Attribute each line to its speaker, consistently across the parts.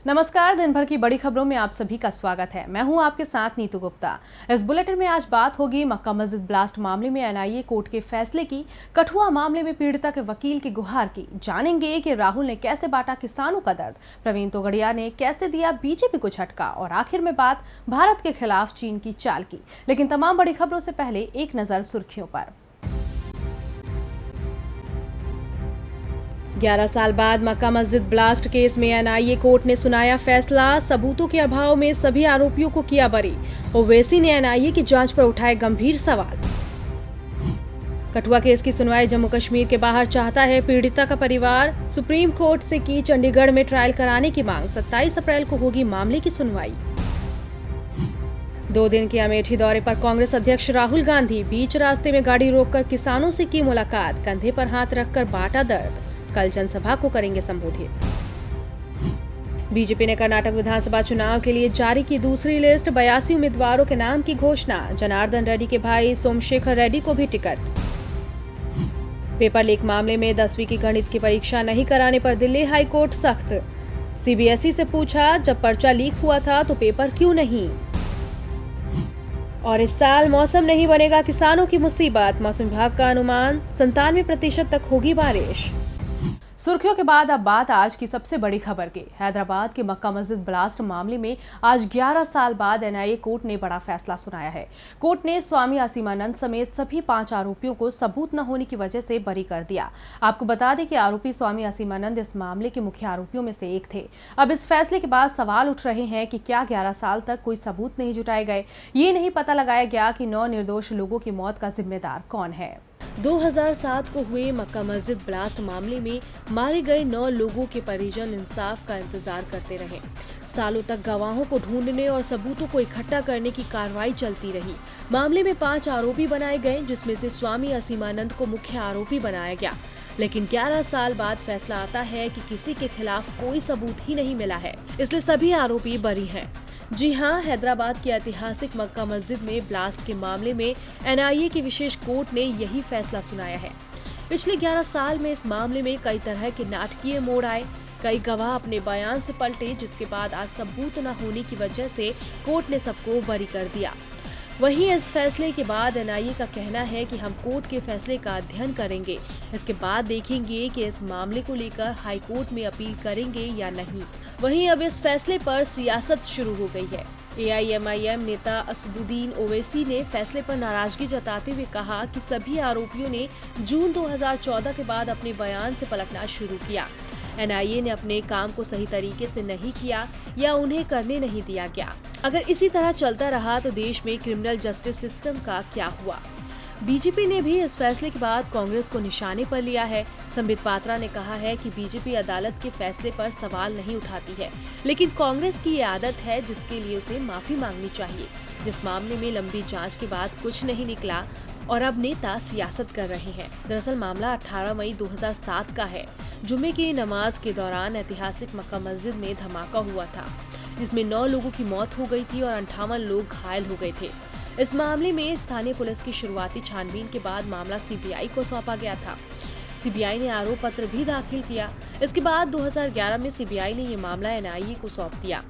Speaker 1: नमस्कार। दिन भर की बड़ी खबरों में आप सभी का स्वागत है। मैं हूं आपके साथ नीतू गुप्ता। इस बुलेटिन में आज बात होगी मक्का मस्जिद ब्लास्ट मामले में एनआईए कोर्ट के फैसले की, कठुआ मामले में पीड़िता के वकील की गुहार की, जानेंगे कि राहुल ने कैसे बांटा किसानों का दर्द, प्रवीण तोगड़िया ने कैसे दिया बीजेपी को झटका और आखिर में बात भारत के खिलाफ चीन की चाल की। लेकिन तमाम बड़ी खबरों से पहले एक नजर सुर्खियों पर। 11 साल बाद मक्का मस्जिद ब्लास्ट केस में एनआईए कोर्ट ने सुनाया फैसला। सबूतों के अभाव में सभी आरोपियों को किया बरी। ओवैसी ने एनआईए की जांच पर उठाए गंभीर सवाल। कठुआ केस की सुनवाई जम्मू कश्मीर के बाहर चाहता है पीड़िता का परिवार। सुप्रीम कोर्ट से की चंडीगढ़ में ट्रायल कराने की मांग। 27 अप्रैल को होगी मामले की सुनवाई। 2 दिन के अमेठी दौरे पर कांग्रेस अध्यक्ष राहुल गांधी बीच रास्ते में गाड़ी रोककर किसानों से की मुलाकात। कंधे पर हाथ रखकर बांटा दर्द। कल जनसभा को करेंगे संबोधित। बीजेपी ने कर्नाटक विधानसभा चुनाव के लिए जारी की दूसरी लिस्ट। 82 उम्मीदवारों के नाम की घोषणा। जनार्दन रेड्डी के भाई सोमशेखर रेड्डी को भी टिकट। पेपर लीक मामले में 10वीं की गणित की परीक्षा नहीं कराने पर दिल्ली हाईकोर्ट सख्त। सीबीएसई से पूछा, जब पर्चा लीक हुआ था तो पेपर क्यों नहीं। और इस साल मौसम नहीं बनेगा किसानों की मुसीबत। मौसम विभाग का अनुमान 97% तक होगी बारिश। सुर्खियों के बाद अब बात आज की सबसे बड़ी खबर की। हैदराबाद के मक्का मस्जिद ब्लास्ट मामले में आज 11 साल बाद एनआईए कोर्ट ने बड़ा फैसला सुनाया है। कोर्ट ने स्वामी असीमानंद समेत सभी 5 आरोपियों को सबूत न होने की वजह से बरी कर दिया। आपको बता दें कि आरोपी स्वामी असीमानंद इस मामले के मुख्य आरोपियों में से एक थे। अब इस फैसले के बाद सवाल उठ रहे हैं कि क्या 11 साल तक कोई सबूत नहीं जुटाए गए। ये नहीं पता लगाया गया कि 9 निर्दोष लोगों की मौत का जिम्मेदार कौन है। 2007 को हुए मक्का मस्जिद ब्लास्ट मामले में मारे गए 9 लोगों के परिजन इंसाफ का इंतजार करते रहे। सालों तक गवाहों को ढूंढने और सबूतों को इकट्ठा करने की कार्रवाई चलती रही। मामले में 5 आरोपी बनाए गए, जिसमें से स्वामी असीमानंद को मुख्य आरोपी बनाया गया। लेकिन 11 साल बाद फैसला आता है कि किसी के खिलाफ कोई सबूत ही नहीं मिला है, इसलिए सभी आरोपी बरी हैं। जी हां, हैदराबाद की ऐतिहासिक मक्का मस्जिद में ब्लास्ट के मामले में एनआईए की विशेष कोर्ट ने यही फैसला सुनाया है। पिछले 11 साल में इस मामले में कई तरह के नाटकीय मोड़ आए। कई गवाह अपने बयान से पलटे, जिसके बाद आज सबूत न होने की वजह से कोर्ट ने सबको बरी कर दिया। वहीं इस फैसले के बाद एनआईए का कहना है कि हम कोर्ट के फैसले का अध्ययन करेंगे। इसके बाद देखेंगे कि इस मामले को लेकर हाई कोर्ट में अपील करेंगे या नहीं। वहीं अब इस फैसले पर सियासत शुरू हो गई है। एआईएमआईएम नेता असदुद्दीन ओवैसी ने फैसले पर नाराजगी जताते हुए कहा कि सभी आरोपियों ने जून 2014 के बाद अपने बयान से पलटना शुरू किया। एनआईए ने अपने काम को सही तरीके से नहीं किया या उन्हें करने नहीं दिया गया। अगर इसी तरह चलता रहा तो देश में क्रिमिनल जस्टिस सिस्टम का क्या हुआ। बीजेपी ने भी इस फैसले के बाद कांग्रेस को निशाने पर लिया है। संबित पात्रा ने कहा है कि बीजेपी अदालत के फैसले पर सवाल नहीं उठाती है, लेकिन कांग्रेस की ये आदत है जिसके लिए उसे माफी मांगनी चाहिए। जिस मामले में लंबी जांच के बाद कुछ नहीं निकला और अब नेता सियासत कर रहे हैं। दरअसल मामला 18 मई 2007 का है। जुमे की नमाज के दौरान ऐतिहासिक मक्का मस्जिद में धमाका हुआ था, जिसमें 9 लोगों की मौत हो गई थी और 58 लोग घायल हो गए थे। इस मामले में स्थानीय पुलिस की शुरुआती छानबीन के बाद मामला सीबीआई को सौंपा गया था। सीबीआई ने आरोप पत्र भी दाखिल किया। इसके बाद 2011 में सीबीआई ने ये मामला एनआईए को सौंप दिया।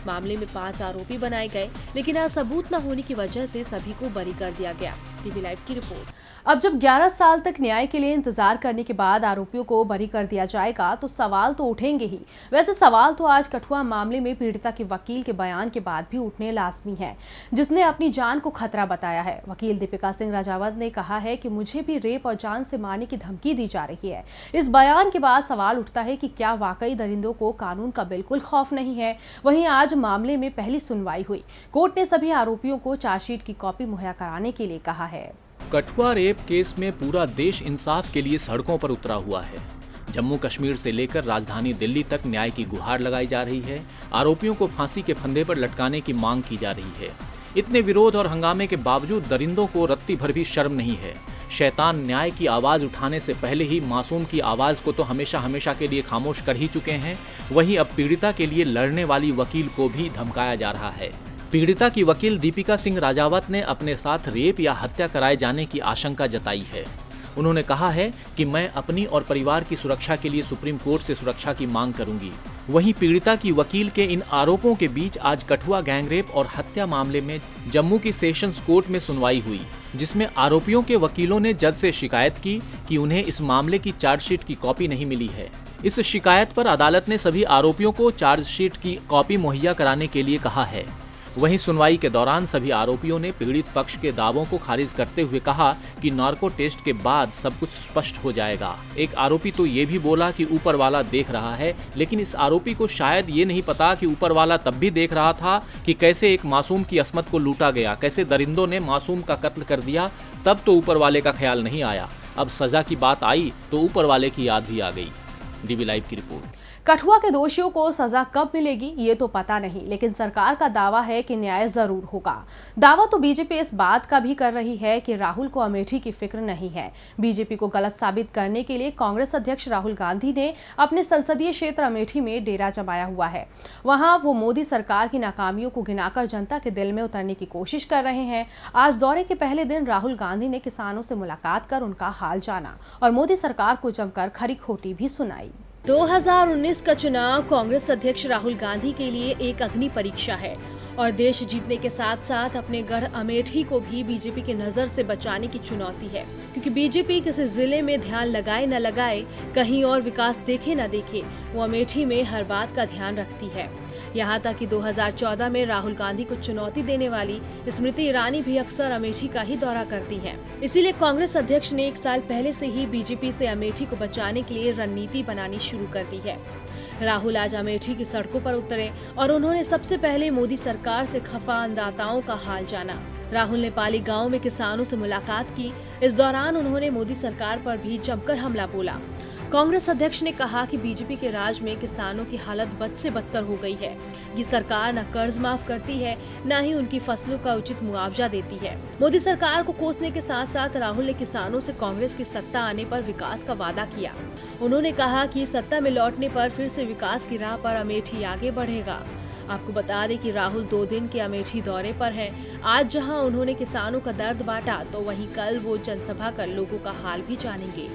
Speaker 1: मामले में 5 आरोपी बनाए गए, लेकिन आज सबूत न होने की वजह से सभी को बरी कर दिया गया। टीवी लाइव की रिपोर्ट। अब जब 11 साल तक न्याय के लिए इंतजार करने के बाद आरोपियों को बरी कर दिया जाएगा तो सवाल तो उठेंगे ही। वैसे सवाल तो आज कठुआ मामले में पीड़िता के वकील के बयान के बाद भी उठने लाजमी है, जिसने अपनी जान को खतरा बताया है। वकील दीपिका सिंह राजावत ने कहा है कि मुझे भी रेप और जान से मारने की धमकी दी जा रही है। इस बयान के बाद सवाल उठता है कि क्या वाकई दरिंदों को कानून का बिल्कुल खौफ नहीं है। वहीं आज मामले में पहली सुनवाई हुई। कोर्ट ने सभी आरोपियों को चार्जशीट की कॉपी मुहैया कराने के लिए कहा है।
Speaker 2: कठुआ रेप केस में पूरा देश इंसाफ के लिए सड़कों पर उतरा हुआ है। जम्मू कश्मीर से लेकर राजधानी दिल्ली तक न्याय की गुहार लगाई जा रही है। आरोपियों को फांसी के फंदे पर लटकाने की मांग की जा रही है। इतने विरोध और हंगामे के बावजूद दरिंदों को रत्ती भर भी शर्म नहीं है। शैतान न्याय की आवाज उठाने से पहले ही मासूम की आवाज को तो हमेशा हमेशा के लिए खामोश कर ही चुके हैं। वहीं अब पीड़िता के लिए लड़ने वाली वकील को भी धमकाया जा रहा है। पीड़िता की वकील दीपिका सिंह राजावत ने अपने साथ रेप या हत्या कराए जाने की आशंका जताई है। उन्होंने कहा है कि मैं अपनी और परिवार की सुरक्षा के लिए सुप्रीम कोर्ट से सुरक्षा की मांग करूंगी। वहीं पीड़िता की वकील के इन आरोपों के बीच आज कठुआ गैंगरेप और हत्या मामले में जम्मू की सेशंस कोर्ट में सुनवाई हुई, जिसमें आरोपियों के वकीलों ने जज से शिकायत की कि उन्हें इस मामले की चार्जशीट की कॉपी नहीं मिली है। इस शिकायत पर अदालत ने सभी आरोपियों को चार्जशीट की कॉपी मुहैया कराने के लिए कहा है। वहीं सुनवाई के दौरान सभी आरोपियों ने पीड़ित पक्ष के दावों को खारिज करते हुए कहा कि नार्को टेस्ट के बाद सब कुछ स्पष्ट हो जाएगा। एक आरोपी तो ये भी बोला कि ऊपर वाला देख रहा है, लेकिन इस आरोपी को शायद ये नहीं पता कि ऊपर वाला तब भी देख रहा था कि कैसे एक मासूम की अस्मत को लूटा गया, कैसे दरिंदों ने मासूम का कत्ल कर दिया। तब तो ऊपर वाले का ख्याल नहीं आया, अब सजा की बात आई तो ऊपर वाले की याद भी आ गई। डीबी लाइव की रिपोर्ट।
Speaker 1: कठुआ के दोषियों को सजा कब मिलेगी ये तो पता नहीं, लेकिन सरकार का दावा है कि न्याय जरूर होगा। दावा तो बीजेपी इस बात का भी कर रही है कि राहुल को अमेठी की फिक्र नहीं है। बीजेपी को गलत साबित करने के लिए कांग्रेस अध्यक्ष राहुल गांधी ने अपने संसदीय क्षेत्र अमेठी में डेरा जमाया हुआ है। वहां वो मोदी सरकार की नाकामियों को गिनाकर जनता के दिल में उतरने की कोशिश कर रहे हैं। आज दौरे के पहले दिन राहुल गांधी ने किसानों से मुलाकात कर उनका हाल जाना और मोदी सरकार को जमकर खरी खोटी भी सुनाई। 2019 का चुनाव कांग्रेस अध्यक्ष राहुल गांधी के लिए एक अग्नि परीक्षा है और देश जीतने के साथ साथ अपने गढ़ अमेठी को भी बीजेपी की नजर से बचाने की चुनौती है, क्योंकि बीजेपी किसी जिले में ध्यान लगाए न लगाए, कहीं और विकास देखे न देखे, वो अमेठी में हर बात का ध्यान रखती है। यहाँ तक कि 2014 में राहुल गांधी को चुनौती देने वाली स्मृति ईरानी भी अक्सर अमेठी का ही दौरा करती हैं। इसीलिए कांग्रेस अध्यक्ष ने 1 साल पहले से ही बीजेपी से अमेठी को बचाने के लिए रणनीति बनानी शुरू कर दी है। राहुल आज अमेठी की सड़कों पर उतरे और उन्होंने सबसे पहले मोदी सरकार से खफा अन्नदाताओं का हाल जाना। राहुल ने पाली गांव में किसानों से मुलाकात की। इस दौरान उन्होंने मोदी सरकार पर भी जमकर हमला बोला। कांग्रेस अध्यक्ष ने कहा कि बीजेपी के राज में किसानों की हालत बद से बदतर हो गई है। ये सरकार न कर्ज माफ करती है, न ही उनकी फसलों का उचित मुआवजा देती है। मोदी सरकार को कोसने के साथ साथ राहुल ने किसानों से कांग्रेस की सत्ता आने पर विकास का वादा किया। उन्होंने कहा कि सत्ता में लौटने पर फिर से विकास की राह पर अमेठी आगे बढ़ेगा। आपको बता दें कि राहुल 2 दिन के अमेठी दौरे पर हैं। आज जहां उन्होंने किसानों का दर्द बांटा, तो वहीं कल वो जनसभा कर लोगों का हाल भी जानेंगे।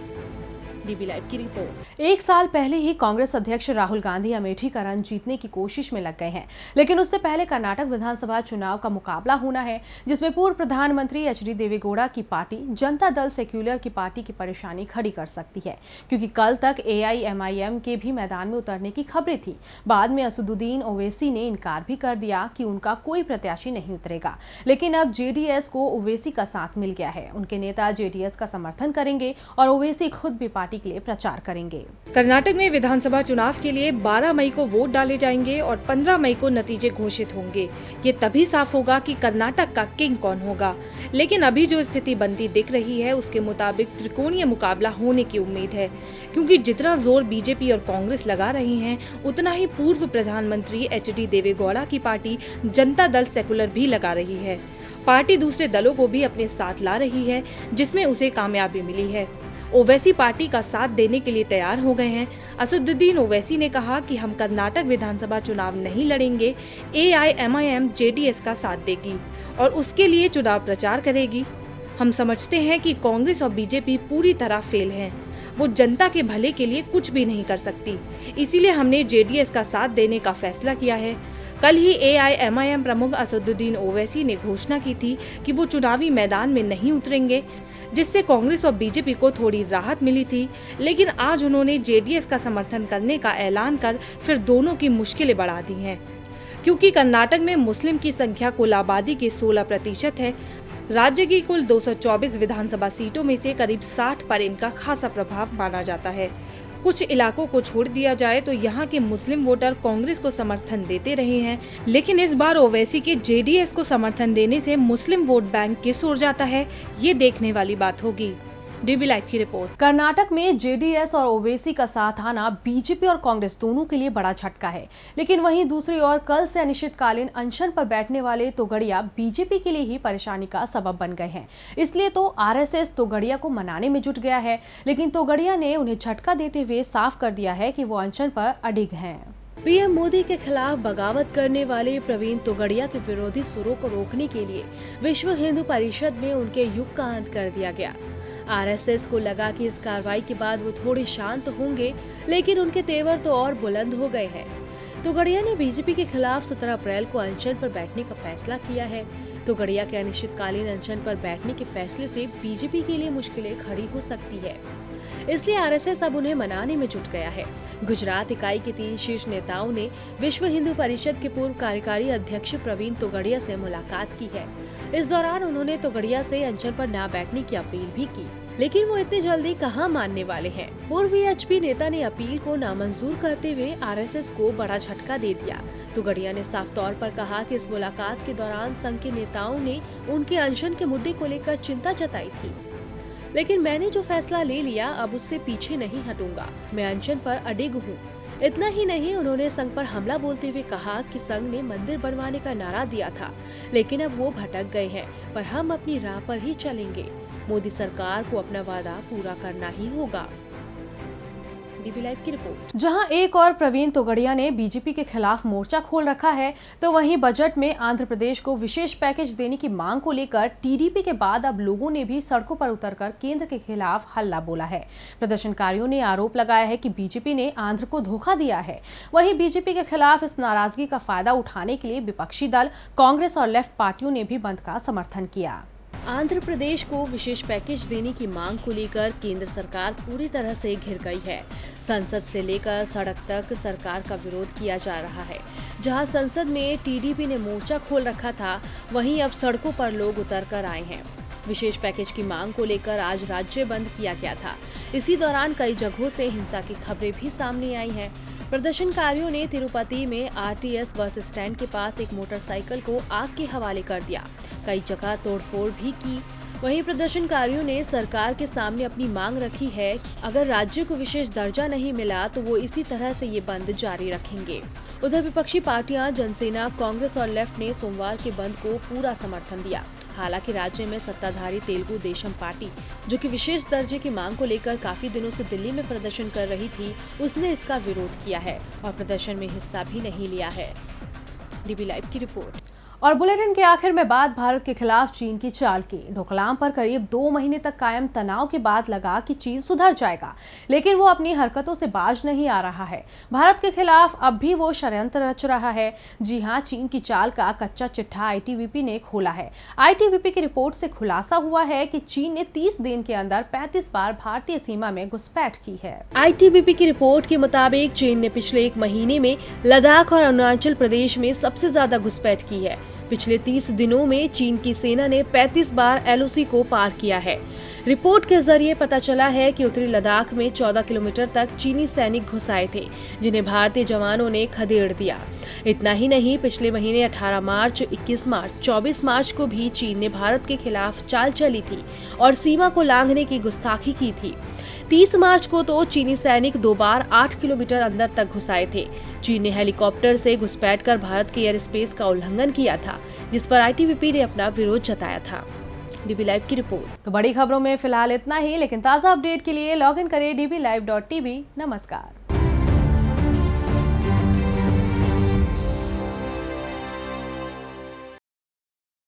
Speaker 1: डीबी लाइव की रिपोर्ट। 1 साल पहले ही कांग्रेस अध्यक्ष राहुल गांधी अमेठी का रन जीतने की कोशिश में लग गए हैं, लेकिन उससे पहले कर्नाटक विधानसभा चुनाव का मुकाबला होना है, जिसमें पूर्व प्रधानमंत्री एच.डी. देवेगौड़ा की पार्टी जनता दल सेक्युलर की पार्टी की परेशानी खड़ी कर सकती है, क्योंकि कल तक AIMIM के भी मैदान में उतरने की खबरें थी। बाद में असदुद्दीन ओवैसी ने इनकार भी कर दिया कि उनका कोई प्रत्याशी नहीं उतरेगा, लेकिन अब JDS को ओवैसी का साथ मिल गया है। उनके नेता JDS का समर्थन करेंगे और ओवैसी खुद भी पार्टी के लिए प्रचार करेंगे।
Speaker 3: कर्नाटक में विधानसभा चुनाव के लिए 12 मई को वोट डाले जाएंगे और 15 मई को नतीजे घोषित होंगे। ये तभी साफ होगा कि कर्नाटक का किंग कौन होगा। लेकिन अभी जो स्थिति बनती दिख रही है, उसके मुताबिक त्रिकोणीय मुकाबला होने की उम्मीद है, क्योंकि जितना जोर बीजेपी और कांग्रेस लगा रही हैं, उतना ही पूर्व प्रधानमंत्री एच.डी. देवेगौड़ा की पार्टी जनता दल सेक्युलर भी लगा रही है। पार्टी दूसरे दलों को भी अपने साथ ला रही है, जिसमें उसे कामयाबी मिली है। ओवैसी पार्टी का साथ देने के लिए तैयार हो गए हैं। असदुद्दीन ओवैसी ने कहा कि हम कर्नाटक विधानसभा चुनाव नहीं लड़ेंगे, AIMIM JDS का साथ देगी और उसके लिए चुनाव प्रचार करेगी। हम समझते हैं कि कांग्रेस और बीजेपी पूरी तरह फेल हैं। वो जनता के भले के लिए कुछ भी नहीं कर सकती, इसीलिए हमने JDS का साथ देने का फैसला किया है। कल ही AIMIM प्रमुख असदुद्दीन ओवैसी ने घोषणा की थी कि वो चुनावी मैदान में नहीं उतरेंगे, जिससे कांग्रेस और बीजेपी को थोड़ी राहत मिली थी। लेकिन आज उन्होंने JDS का समर्थन करने का ऐलान कर फिर दोनों की मुश्किलें बढ़ा दी हैं, क्योंकि कर्नाटक में मुस्लिम की संख्या कुल आबादी के 16% है। राज्य की कुल 224 विधानसभा सीटों में से करीब 60 पर इनका खासा प्रभाव माना जाता है। कुछ इलाकों को छोड़ दिया जाए तो यहाँ के मुस्लिम वोटर कांग्रेस को समर्थन देते रहे हैं, लेकिन इस बार ओवैसी के JDS को समर्थन देने से मुस्लिम वोट बैंक किस ओर जाता है, ये देखने वाली बात होगी। डीबी लाइव की रिपोर्ट।
Speaker 1: कर्नाटक में JDS और ओवैसी का साथ आना बीजेपी और कांग्रेस दोनों के लिए बड़ा झटका है, लेकिन वहीं दूसरी ओर कल से अनिश्चितकालीन अनशन पर बैठने वाले तोगड़िया बीजेपी के लिए ही परेशानी का सबब बन गए हैं। इसलिए तो RSS तोगड़िया को मनाने में जुट गया है, लेकिन तोगड़िया ने उन्हें झटका देते हुए साफ कर दिया है कि वो अनशन पर अडिग हैं। पीएम मोदी के खिलाफ बगावत करने वाले प्रवीण तोगड़िया के विरोधी सुरों को रोकने के लिए विश्व हिंदू परिषद में उनके युग का अंत कर दिया गया। आरएसएस को लगा कि इस कार्रवाई के बाद वो थोड़े शांत होंगे, लेकिन उनके तेवर तो और बुलंद हो गए हैं। तोगड़िया ने बीजेपी के खिलाफ 17 अप्रैल को अनशन पर बैठने का फैसला किया है। तोगड़िया के अनिश्चितकालीन अनशन पर बैठने के फैसले से बीजेपी के लिए मुश्किलें खड़ी हो सकती है, इसलिए आरएसएस अब उन्हें मनाने में जुट गया है। गुजरात इकाई के 3 शीर्ष नेताओं ने विश्व हिंदू परिषद के पूर्व कार्यकारी अध्यक्ष प्रवीण तोगड़िया से मुलाकात की है। इस दौरान उन्होंने तोगड़िया से अनशन पर न बैठने की अपील भी की, लेकिन वो इतनी जल्दी कहां मानने वाले हैं। पूर्व वीएचपी नेता ने अपील को नामंजूर करते हुए आरएसएस को बड़ा झटका दे दिया। तोगड़िया ने साफ तौर पर कहा कि इस मुलाकात के दौरान संघ के नेताओं ने उनके अनशन के मुद्दे को लेकर चिंता जताई थी, लेकिन मैंने जो फैसला ले लिया अब उससे पीछे नहीं हटूंगा। मैं अनशन पर अडिग हूँ। इतना ही नहीं, उन्होंने संघ पर हमला बोलते हुए कहा कि संघ ने मंदिर बनवाने का नारा दिया था, लेकिन अब वो भटक गए हैं, पर हम अपनी राह पर ही चलेंगे। मोदी सरकार को अपना वादा पूरा करना ही होगा। डीबी लाइव की रिपोर्ट।
Speaker 4: जहां एक और प्रवीण तोगड़िया ने बीजेपी के खिलाफ मोर्चा खोल रखा है, तो वहीं बजट में आंध्र प्रदेश को विशेष पैकेज देने की मांग को लेकर टीडीपी के बाद अब लोगों ने भी सड़कों पर उतरकर केंद्र के खिलाफ हल्ला बोला है। प्रदर्शनकारियों ने आरोप लगाया है कि बीजेपी ने आंध्र को धोखा दिया है। वहीं बीजेपी के खिलाफ इस नाराजगी का फायदा उठाने के लिए विपक्षी दल कांग्रेस और लेफ्ट पार्टियों ने भी बंद का समर्थन किया।
Speaker 1: आंध्र प्रदेश को विशेष पैकेज देने की मांग को लेकर केंद्र सरकार पूरी तरह से घिर गई है। संसद से लेकर सड़क तक सरकार का विरोध किया जा रहा है। जहां संसद में टीडीपी ने मोर्चा खोल रखा था, वहीं अब सड़कों पर लोग उतर कर आए हैं। विशेष पैकेज की मांग को लेकर आज राज्य बंद किया गया था। इसी दौरान कई जगहों से हिंसा की खबरें भी सामने आई हैं। प्रदर्शनकारियों ने तिरुपति में आरटीएस बस स्टैंड के पास एक मोटरसाइकिल को आग के हवाले कर दिया। कई जगह तोड़फोड़ भी की। वहीं प्रदर्शनकारियों ने सरकार के सामने अपनी मांग रखी है, अगर राज्य को विशेष दर्जा नहीं मिला तो वो इसी तरह से ये बंद जारी रखेंगे। उधर विपक्षी पार्टियां जनसेना, कांग्रेस और लेफ्ट ने सोमवार के बंद को पूरा समर्थन दिया। हालांकि राज्य में सत्ताधारी तेलुगु देशम पार्टी, जो कि विशेष दर्जे की मांग को लेकर काफी दिनों से दिल्ली में प्रदर्शन कर रही थी, उसने इसका विरोध किया है और प्रदर्शन में हिस्सा भी नहीं लिया है। डीबी लाइव की रिपोर्ट।
Speaker 4: और बुलेटिन के आखिर में बात भारत के खिलाफ चीन की चाल की। डोकलाम पर करीब 2 महीने तक कायम तनाव के बाद लगा कि चीन सुधर जाएगा, लेकिन वो अपनी हरकतों से बाज नहीं आ रहा है। भारत के खिलाफ अब भी वो षड्यंत्र रच रहा है। जी हां, चीन की चाल का कच्चा चिट्ठा आईटीबीपी ने खोला है। आईटीबीपी की रिपोर्ट से खुलासा हुआ है कि चीन ने 30 दिन के अंदर 35 बार भारतीय सीमा में घुसपैठ की है।
Speaker 1: आईटीबीपी की रिपोर्ट के मुताबिक चीन ने पिछले 1 महीने में लद्दाख और अरुणाचल प्रदेश में सबसे ज्यादा घुसपैठ की है। पिछले 30 दिनों में चीन की सेना ने 35 बार एलओसी को पार किया है। रिपोर्ट के जरिए पता चला है कि उत्तरी लद्दाख में 14 किलोमीटर तक चीनी सैनिक घुस आए थे, जिन्हें भारतीय जवानों ने खदेड़ दिया। इतना ही नहीं, पिछले महीने 18 मार्च, 21 मार्च, 24 मार्च को भी चीन ने भारत के खिलाफ चाल चली थी और सीमा को लांघने की गुस्ताखी की थी। 30 मार्च को तो चीनी सैनिक 2 बार 8 किलोमीटर अंदर तक घुस आए थे। चीन ने हेलीकॉप्टर से घुसपैठ कर भारत के एयर स्पेस का उल्लंघन किया था, जिस पर आईटीबीपी ने अपना विरोध जताया था। डीबी लाइव की रिपोर्ट।
Speaker 4: तो बड़ी खबरों में फिलहाल इतना ही, लेकिन ताज़ा अपडेट के लिए लॉग इन करें dblive.tv। नमस्कार।